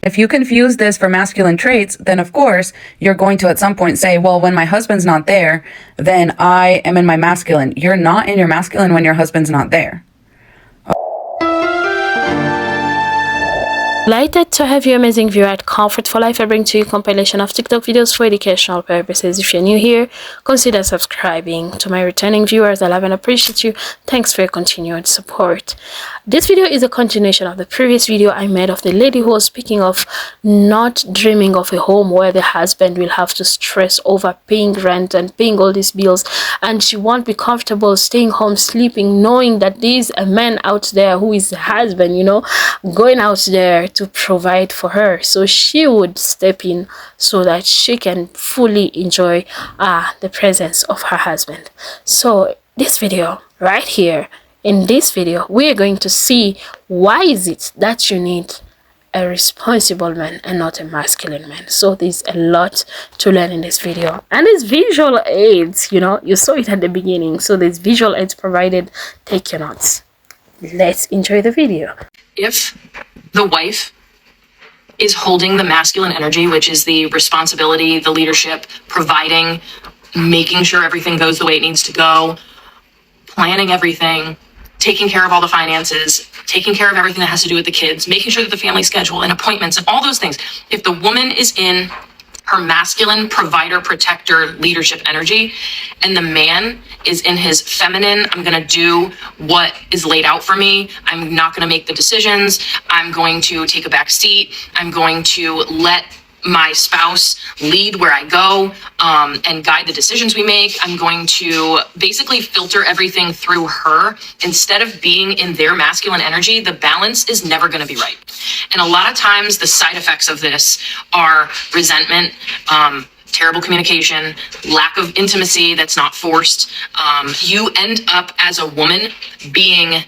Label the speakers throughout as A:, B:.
A: If you confuse this for masculine traits, then of course you're going to at some point say, well, when my husband's not there, then I am in my masculine. You're not in your masculine when your husband's not there.
B: Delighted to have you, amazing viewer, at Comfort for Life. I bring to you a compilation of TikTok videos for educational purposes. If you're new here, consider subscribing. To my returning viewers, I love and appreciate you. Thanks for your continued support. This video is a continuation of the previous video I made of the lady who was speaking of not dreaming of a home where the husband will have to stress over paying rent and paying all these bills, and she won't be comfortable staying home sleeping, knowing that there's a man out there who is the husband, you know, going out there to provide for her. So she would step in so that she can fully enjoy the presence of her husband. So this video right here, in this video, we are going to see why is it that you need a responsible man and not a masculine man. So there's a lot to learn in this video, and there's visual aids, you know, you saw it at the beginning, so there's visual aids provided. Take your notes. Let's enjoy the video.
C: If the wife is holding the masculine energy, which is the responsibility, the leadership, providing, making sure everything goes the way it needs to go, planning everything, taking care of all the finances, taking care of everything that has to do with the kids, making sure that the family schedule and appointments and all those things. If the woman is in her masculine provider, protector, leadership energy, and the man is in his feminine, I'm going to do what is laid out for me. I'm not going to make the decisions. I'm going to take a back seat. I'm going to let my spouse lead where I go and guide the decisions we make. I'm going to basically filter everything through her. Instead of being in their masculine energy, the balance is never going to be right. And a lot of times the side effects of this are resentment, terrible communication, lack of intimacy that's not forced. You end up as a woman being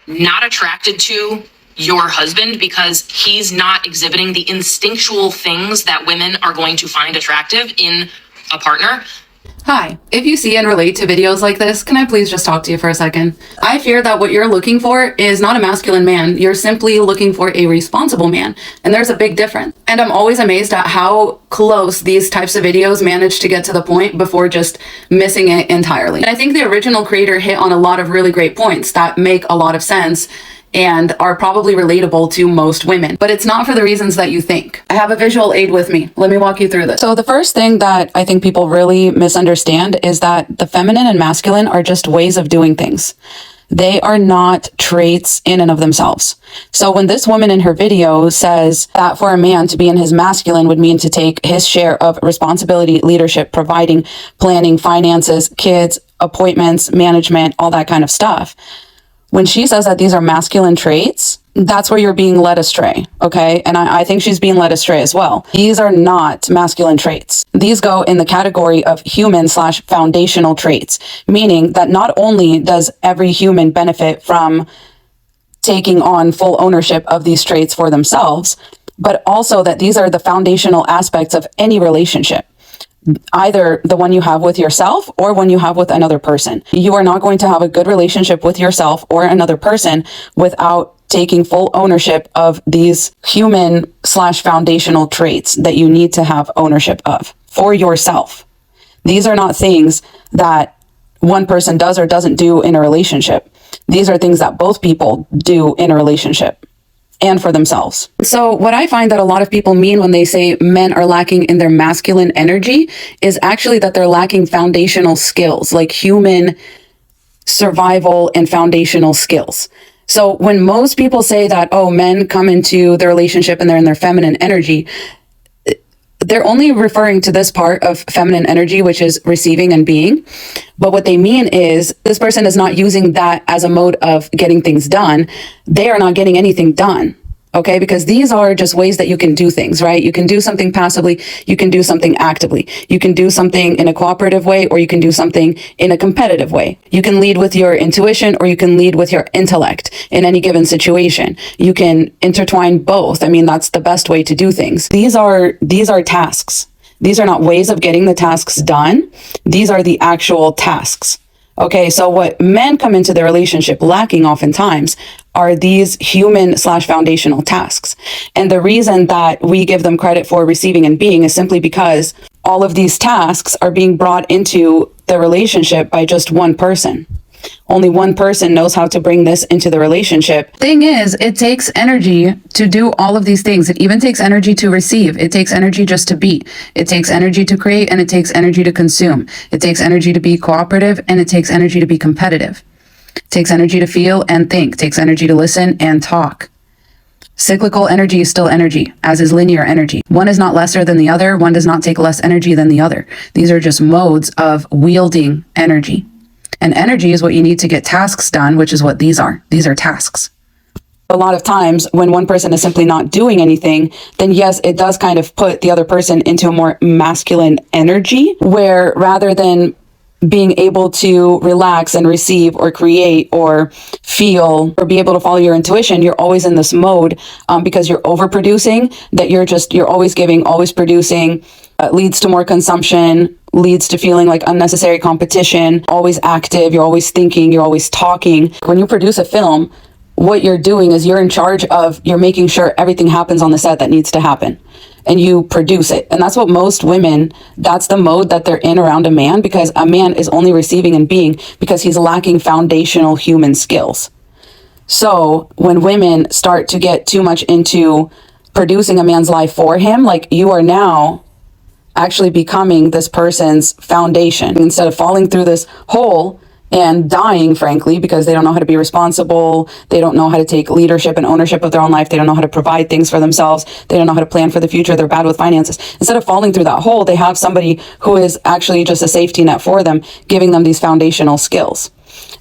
C: not attracted to your husband because he's not exhibiting the instinctual things that women are going to find attractive in a partner.
A: Hi, if you see and relate to videos like this, can I please just talk to you for a second? I fear that what you're looking for is not a masculine man. You're simply looking for a responsible man. And there's a big difference. And I'm always amazed at how close these types of videos manage to get to the point before just missing it entirely. And I think the original creator hit on a lot of really great points that make a lot of sense and are probably relatable to most women, but it's not for the reasons that you think. I have a visual aid with me. Let me walk you through this. So the first thing that I think people really misunderstand is that the feminine and masculine are just ways of doing things. They are not traits in and of themselves. So when this woman in her video says that for a man to be in his masculine would mean to take his share of responsibility, leadership, providing, planning, finances, kids, appointments, management, all that kind of stuff, when she says that these are masculine traits, that's where you're being led astray, okay? And I think she's being led astray as well. These are not masculine traits. These go in the category of human/foundational traits, meaning that not only does every human benefit from taking on full ownership of these traits for themselves, but also that these are the foundational aspects of any relationship. Either the one you have with yourself or one you have with another person. You are not going to have a good relationship with yourself or another person without taking full ownership of these human/foundational traits that you need to have ownership of for yourself. These are not things that one person does or doesn't do in a relationship. These are things that both people do in a relationship and for themselves. So what I find that a lot of people mean when they say men are lacking in their masculine energy is actually that they're lacking foundational skills, like human survival and foundational skills. So when most people say that, oh, men come into their relationship and they're in their feminine energy, they're only referring to this part of feminine energy, which is receiving and being. But what they mean is this person is not using that as a mode of getting things done. They are not getting anything done. Okay, because these are just ways that you can do things, right? You can do something passively, you can do something actively, you can do something in a cooperative way, or you can do something in a competitive way. You can lead with your intuition, or you can lead with your intellect in any given situation. You can intertwine both. I mean, that's the best way to do things. These are tasks. These are not ways of getting the tasks done. These are the actual tasks. Okay, so what men come into their relationship lacking oftentimes are these human slash foundational tasks. And the reason that we give them credit for receiving and being is simply because all of these tasks are being brought into the relationship by just one person. Only one person knows how to bring this into the relationship. Thing is, it takes energy to do all of these things. It even takes energy to receive. It takes energy just to be. It takes energy to create, and it takes energy to consume. It takes energy to be cooperative, and it takes energy to be competitive. It takes energy to feel and think. It takes energy to listen and talk. Cyclical energy is still energy, as is linear energy. One is not lesser than the other. One does not take less energy than the other. These are just modes of wielding energy. And energy is what you need to get tasks done, which is what these are. These are tasks. A lot of times when one person is simply not doing anything, then yes, it does kind of put the other person into a more masculine energy, where rather than being able to relax and receive or create or feel or be able to follow your intuition, you're always in this mode because you're overproducing, that you're always giving, always producing, leads to more consumption, leads to feeling like unnecessary competition, always active, you're always thinking, you're always talking. When you produce a film, what you're doing is you're in charge of, you're making sure everything happens on the set that needs to happen. And you produce it. And that's what most women, that's the mode that they're in around a man, because a man is only receiving and being because he's lacking foundational human skills. So when women start to get too much into producing a man's life for him, like you are now actually becoming this person's foundation instead of falling through this hole and dying, frankly, because they don't know how to be responsible. They don't know how to take leadership and ownership of their own life. They don't know how to provide things for themselves. They don't know how to plan for the future. They're bad with finances. Instead of falling through that hole, they have somebody who is actually just a safety net for them, giving them these foundational skills.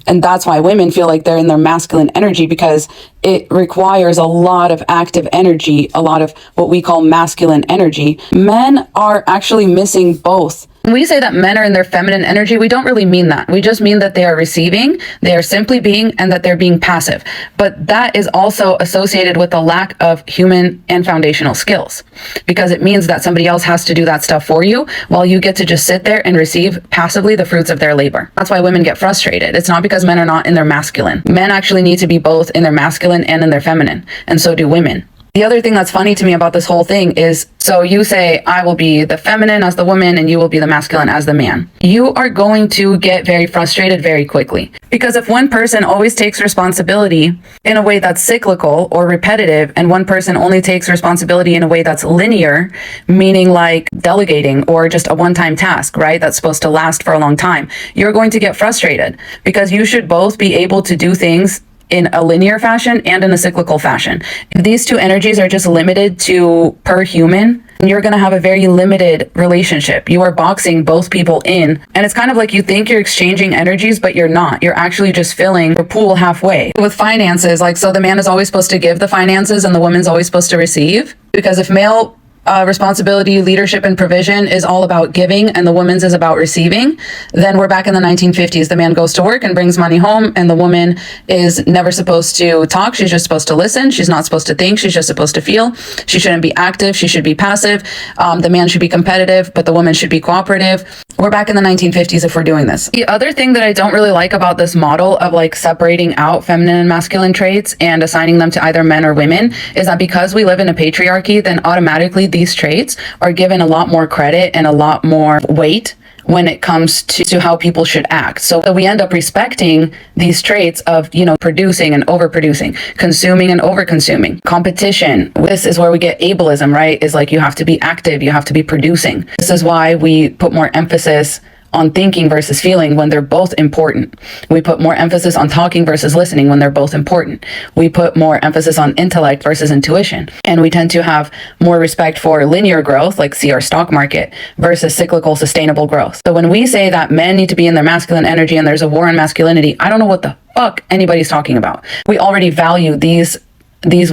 A: And that's why women feel like they're in their masculine energy, because it requires a lot of active energy, a lot of what we call masculine energy. Men are actually missing both. When we say that men are in their feminine energy, we don't really mean that. We just mean that they are receiving, they are simply being, and that they're being passive. But that is also associated with the lack of human and foundational skills, because it means that somebody else has to do that stuff for you while you get to just sit there and receive passively the fruits of their labor. That's why women get frustrated. It's not because men are not in their masculine. Men actually need to be both in their masculine and in their feminine, and so do women. The other thing that's funny to me about this whole thing is, so you say, I will be the feminine as the woman and you will be the masculine as the man. You are going to get very frustrated very quickly. Because if one person always takes responsibility in a way that's cyclical or repetitive, and one person only takes responsibility in a way that's linear, meaning like delegating or just a one-time task, right? That's supposed to last for a long time, you're going to get frustrated, because you should both be able to do things in a linear fashion and in a cyclical fashion. If these two energies are just limited to per human, you're going to have a very limited relationship. You are boxing both people in. And it's kind of like you think you're exchanging energies, but you're not. You're actually just filling your pool halfway. With finances, like, so the man is always supposed to give the finances and the woman's always supposed to receive. Because if male responsibility, leadership, and provision is all about giving and the woman's is about receiving, then we're back in the 1950s. The man goes to work and brings money home, and the woman is never supposed to talk. She's just supposed to listen. She's not supposed to think. She's just supposed to feel. She shouldn't be active. She should be passive. The man should be competitive, but the woman should be cooperative. We're back in the 1950s if we're doing this. The other thing that I don't really like about this model of like separating out feminine and masculine traits and assigning them to either men or women is that because we live in a patriarchy, then automatically these traits are given a lot more credit and a lot more weight when it comes to how people should act. So we end up respecting these traits of, you know, producing and overproducing, consuming and overconsuming, competition. This is where we get ableism, right? Is like you have to be active, you have to be producing. This is why we put more emphasis on thinking versus feeling when they're both important. We put more emphasis on talking versus listening when they're both important. We put more emphasis on intellect versus intuition. And we tend to have more respect for linear growth, like see our stock market, versus cyclical sustainable growth. So when we say that men need to be in their masculine energy and there's a war on masculinity, I don't know what the fuck anybody's talking about. We already value these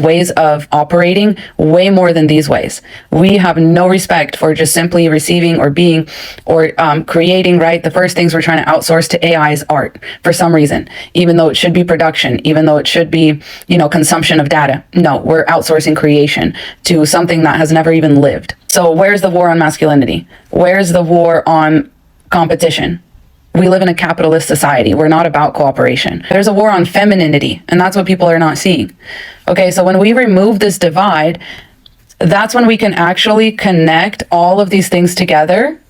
A: ways of operating way more than these ways. We have no respect for just simply receiving or being or creating, right? The first things we're trying to outsource to AI is art for some reason, even though it should be production, even though it should be, you know, consumption of data. No, we're outsourcing creation to something that has never even lived. So where's the war on masculinity? Where's the war on competition? We live in a capitalist society. We're not about cooperation. There's a war on femininity, and that's what people are not seeing. Okay, so when we remove this divide, that's when we can actually connect all of these things together.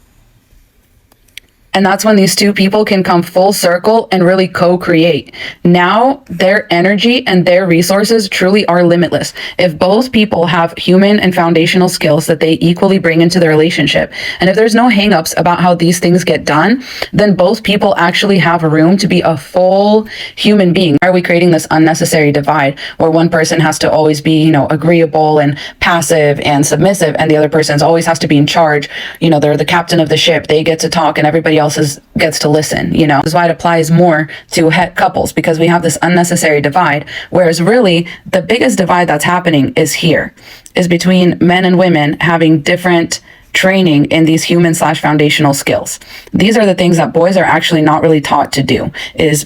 A: And that's when these two people can come full circle and really co-create. Now, their energy and their resources truly are limitless. If both people have human and foundational skills that they equally bring into their relationship, and if there's no hangups about how these things get done, then both people actually have a room to be a full human being. Why are we creating this unnecessary divide where one person has to always be, agreeable and passive and submissive, and the other person always has to be in charge? They're the captain of the ship. They get to talk and everybody else gets to listen. This is why it applies more to het couples, because we have this unnecessary divide, whereas really the biggest divide that's happening is between men and women having different training in these human/foundational skills. These are the things that boys are actually not really taught to do, is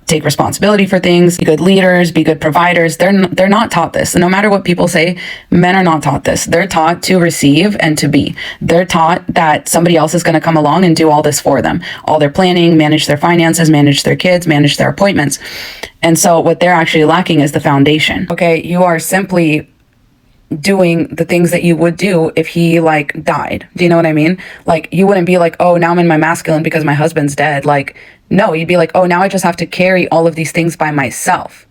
A: take responsibility for things, be good leaders, be good providers. They're not taught this. No matter what people say, men are not taught this. They're taught to receive and to be. They're taught that somebody else is going to come along and do all this for them. All their planning, manage their finances, manage their kids, manage their appointments. And so what they're actually lacking is the foundation. Okay, you are simply doing the things that you would do if he died. Do you know what I mean? You wouldn't be like, oh, now I'm in my masculine because my husband's dead. No, you'd be like, oh, now I just have to carry all of these things by myself.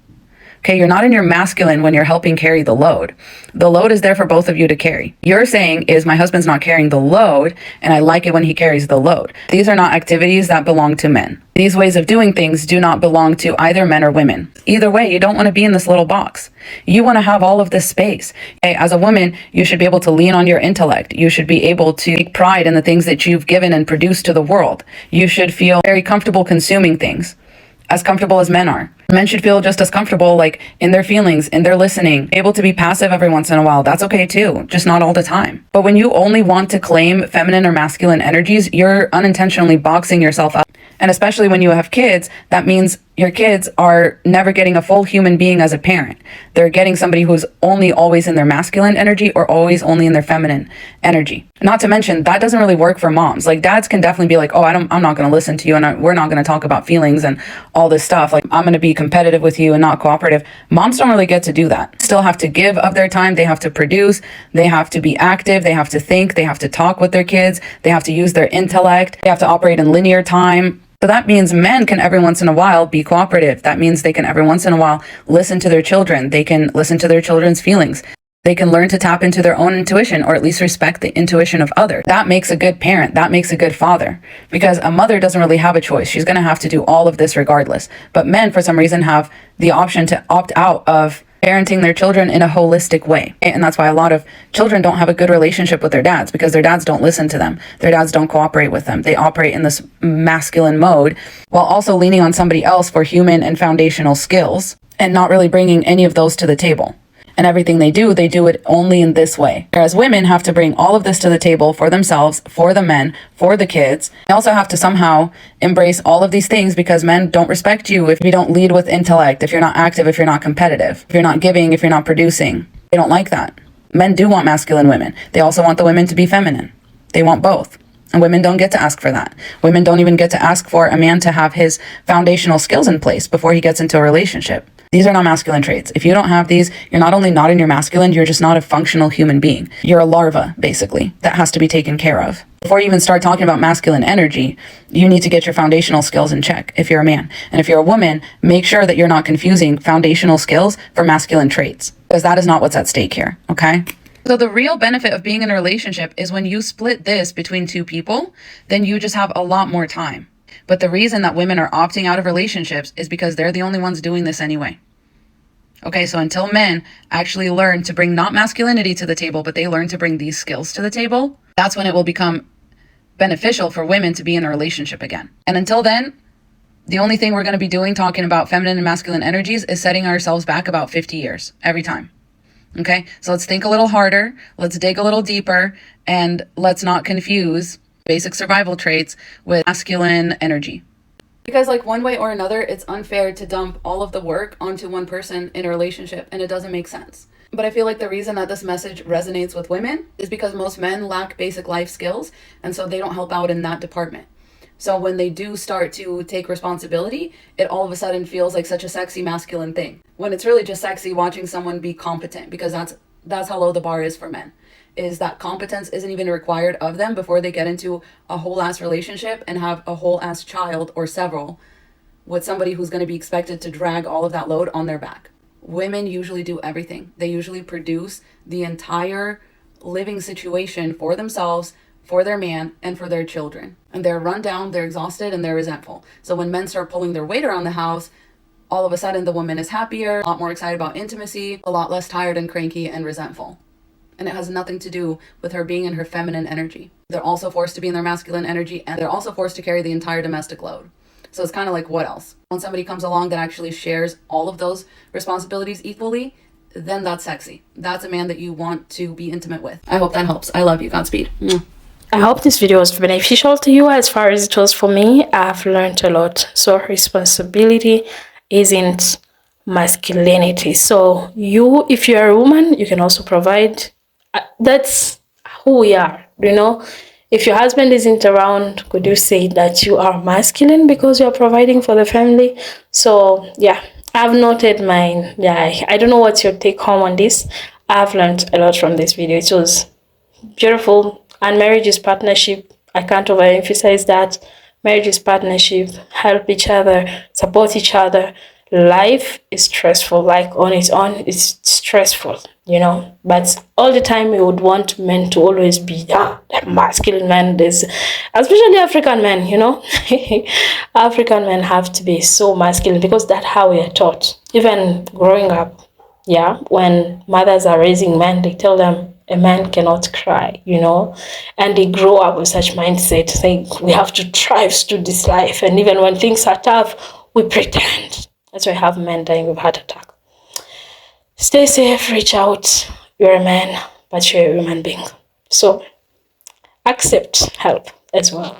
A: Okay, you're not in your masculine when you're helping carry the load. The load is there for both of you to carry. You're saying is my husband's not carrying the load, and I like it when he carries the load. These are not activities that belong to men. These ways of doing things do not belong to either men or women. Either way, you don't want to be in this little box. You want to have all of this space. Okay, as a woman, you should be able to lean on your intellect. You should be able to take pride in the things that you've given and produced to the world. You should feel very comfortable consuming things, as comfortable as men are. Men should feel just as comfortable, in their feelings, in their listening, able to be passive every once in a while. That's okay too, just not all the time. But when you only want to claim feminine or masculine energies, you're unintentionally boxing yourself up. And especially when you have kids, that means your kids are never getting a full human being as a parent. They're getting somebody who's only always in their masculine energy or always only in their feminine energy. Not to mention, that doesn't really work for moms. Dads can definitely be like, oh, I'm not going to listen to you, and we're not going to talk about feelings and all this stuff. I'm going to be competitive with you and not cooperative. Moms don't really get to do that. Still have to give of their time. They have to produce. They have to be active. They have to think. They have to talk with their kids. They have to use their intellect. They have to operate in linear time. So that means men can every once in a while be cooperative. That means they can every once in a while listen to their children. They can listen to their children's feelings. They can learn to tap into their own intuition, or at least respect the intuition of others. That makes a good parent. That makes a good father, because a mother doesn't really have a choice. She's going to have to do all of this regardless. But men, for some reason, have the option to opt out of parenting their children in a holistic way. And that's why a lot of children don't have a good relationship with their dads, because their dads don't listen to them. Their dads don't cooperate with them. They operate in this masculine mode while also leaning on somebody else for human and foundational skills and not really bringing any of those to the table. And everything they do it only in this way. Whereas women have to bring all of this to the table for themselves, for the men, for the kids. They also have to somehow embrace all of these things, because men don't respect you if you don't lead with intellect, if you're not active, if you're not competitive, if you're not giving, if you're not producing. They don't like that. Men do want masculine women. They also want the women to be feminine. They want both. And women don't get to ask for that. Women don't even get to ask for a man to have his foundational skills in place before he gets into a relationship. These are not masculine traits. If you don't have these, you're not only not in your masculine, you're just not a functional human being. You're a larva, basically, that has to be taken care of. Before you even start talking about masculine energy, you need to get your foundational skills in check if you're a man. And if you're a woman, make sure that you're not confusing foundational skills for masculine traits, because that is not what's at stake here, okay? So the real benefit of being in a relationship is when you split this between two people, then you just have a lot more time. But the reason that women are opting out of relationships is because they're the only ones doing this anyway. Okay, so until men actually learn to bring not masculinity to the table, but they learn to bring these skills to the table, that's when it will become beneficial for women to be in a relationship again. And until then, the only thing we're going to be doing talking about feminine and masculine energies is setting ourselves back about 50 years every time. Okay, so let's think a little harder, let's dig a little deeper, and let's not confuse basic survival traits with masculine energy. Because one way or another, it's unfair to dump all of the work onto one person in a relationship, and it doesn't make sense. But I feel like the reason that this message resonates with women is because most men lack basic life skills, and so they don't help out in that department. So when they do start to take responsibility, it all of a sudden feels like such a sexy masculine thing. When it's really just sexy watching someone be competent, because that's how low the bar is for men. Is that competence isn't even required of them before they get into a whole ass relationship and have a whole ass child or several with somebody who's going to be expected to drag all of that load on their back. Women usually do everything. They usually produce the entire living situation for themselves, for their man, and for their children. And they're run down, they're exhausted, and they're resentful. So when men start pulling their weight around the house, all of a sudden the woman is happier, a lot more excited about intimacy, a lot less tired and cranky and resentful. And it has nothing to do with her being in her feminine energy. They're also forced to be in their masculine energy, and they're also forced to carry the entire domestic load. So it's kind of like, what else? When somebody comes along that actually shares all of those responsibilities equally, then that's sexy. That's a man that you want to be intimate with. I hope that helps. I love you. Godspeed.
B: I hope this video was beneficial to you as far as it was for me. I've learned a lot. So responsibility isn't masculinity. So you, if you're a woman, you can also provide. That's who we are, you know. If your husband isn't around, could you say that you are masculine because you're providing for the family? So yeah, I've noted mine. Yeah, I don't know what's your take home on this. I've learned a lot from this video. It was beautiful. And marriage is partnership. I can't overemphasize that. Marriage is partnership. Help each other, support each other. Life is stressful. Like on its own, it's stressful, you know. But all the time, we would want men to always be the masculine man. There's, especially African men, you know. African men have to be so masculine because that's how we are taught. Even growing up, yeah, when mothers are raising men, they tell them a man cannot cry, you know, and they grow up with such mindset, saying we have to thrive to this life, and even when things are tough, we pretend. That's why I have men dying of heart attack. Stay safe, reach out. You're a man, but you're a human being. So accept help as well.